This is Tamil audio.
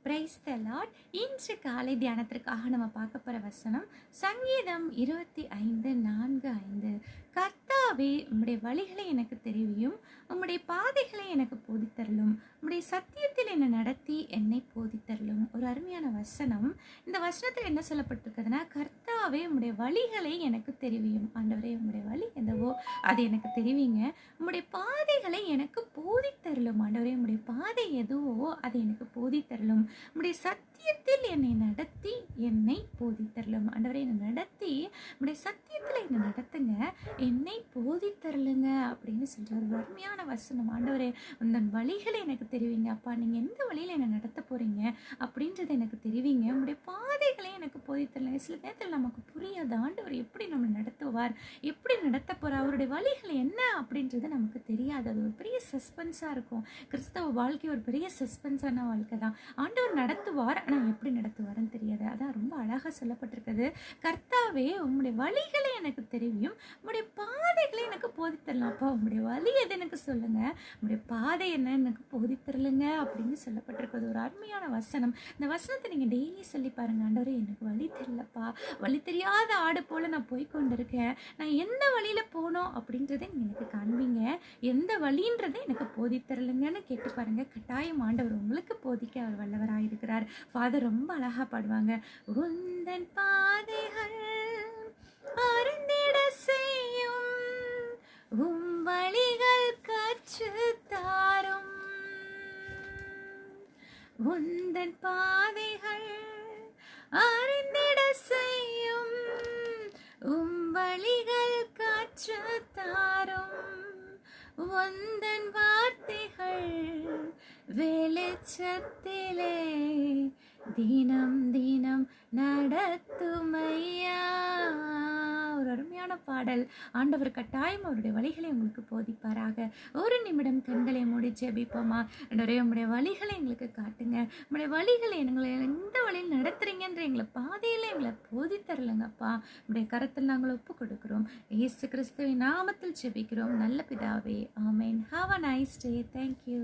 Praise the Lord. இன்று காலை தியானத்திற்காக நம்ம பார்க்க போகிற வசனம் சங்கீதம் 25:4-5. கர்த்தாவே, உம்முடைய வழிகளை எனக்கு தெரிவியும், உம்முடைய பாதைகளை எனக்கு போதித்தரலும், உம்முடைய சத்தியத்தில் என்னை நடத்தி என்னை போதித்தரலும். ஒரு அருமையான வசனம். இந்த வசனத்தில் என்ன சொல்லப்பட்டிருக்குதுன்னா, கர்த்தாவே, உம்முடைய வழிகளை எனக்கு தெரிவியும். ஆண்டவரே, உம்முடைய வழி எதுவோ அது எனக்கு தெரிவிங்க. உம்முடைய பாதைகளை எனக்கு போதித்தரலும். ஆண்டவரே, உம்முடைய பாதை எதுவோ அதை எனக்கு போதித்தரலும். உம்முடைய சத்தியத்தில் என்னை நடத்தி என்னை போதித்தரலும். ஆண்டவரே, என்னை நடத்தி உம்முடைய சத்தியத்தில் என்னை நடத்துங்க, என்னை போதித்தரலுங்க அப்படின்னு சொல்கிறார். ஒரு அருமையான வசனம். ஆண்டவரே, உங்கள் வழிகளை எனக்கு தெரிவிங்க. அப்பா, நீங்கள் எந்த வழியில் என்னை நடத்த போகிறீங்க அப்படின்றத எனக்கு தெரிவிங்க. உங்களுடைய பாதைகளை எனக்கு போதித்தரலுங்க. சில நேரத்தில் நமக்கு புரியாது ஆண்டவர் எப்படி நம்ம நடத்துவார், எப்படி நடத்த போகிறார், அவருடைய வழிகள் என்ன அப்படின்றது நமக்கு தெரியாது. அது ஒரு பெரிய சஸ்பென்ஸாக இருக்கும். கிறிஸ்தவ வாழ்க்கை ஒரு பெரிய சஸ்பென்ஸான வாழ்க்கை தான். ஆண்டவர் நடத்துவார், ஆனால் எப்படி நடத்துவார்னு தெரியாது. அதான் ரொம்ப அழகாக சொல்லப்பட்டிருக்குது. கர்த்தாவே, உம்முடைய வழிகளை எனக்கு தெரியும், உம்முடைய பாதைகளை எனக்கு போதித்தரலாம். அப்பா, உம்முடைய வழி எது எனக்கு சொல்லுங்க, உம்முடைய பாதை என்ன எனக்கு போதித்தரலுங்க அப்படின்னு சொல்லப்பட்டிருக்குது. ஒரு அருமையான வசனம். இந்த வசனத்தை நீங்கள் டெய்லி சொல்லி பாருங்க. ஆண்டவரே, எனக்கு வழி தெரியலப்பா, வழி தெரியாத ஆடு போல நான் போய் கொண்டிருக்கேன், நான் எந்த வழியில் போனோம் அப்படின்றத நீங்கள் எனக்கு காண்பீங்க, எந்த வழின்றதை எனக்கு போதித்தரலுங்கன்னு கேட்டு பாருங்க. கட்டாயம் ஆண்டவர் உங்களுக்கு போதிக்க அவர் வல்லவராக இருக்கிறார். ஃபாதர் ரொம்ப அழகா பாடுவாங்க. உந்தன் பாதைகள் அறிந்திட செய்யும், உம் வழிகள் கற்றுத்தாரும். உந்தன் பாதைகள் அறிந்திட செய்யும், உம் வழிகள் கற்றுத்தாரும். உந்தன் வார்த்தைகள் வெளிச்சத்திலே தினம் தினம் நடத்துமையா. ஒரு அருமையான பாடல். ஆண்டவர் கட்டாயம் அவருடைய வழிகளை உங்களுக்கு போதிப்பாராக. ஒரு நிமிடம் கண்களை மூடி ஜெபிப்போமா. ஆண்டவரே, உங்களுடைய வழிகளை எங்களுக்கு காட்டுங்க. உங்களுடைய வழிகளை எங்களை எந்த வழியில் நடத்துறீங்கன்ற எங்களை பாதையில் எங்களை போதித்தரலங்கப்பா. உங்களுடைய கருத்தில் நாங்கள் ஒப்பு கொடுக்கிறோம். இயேசு கிறிஸ்துவின் நாமத்தில் ஜெபிக்கிறோம் நல்ல பிதாவே, amen. Have a nice day. Thank you.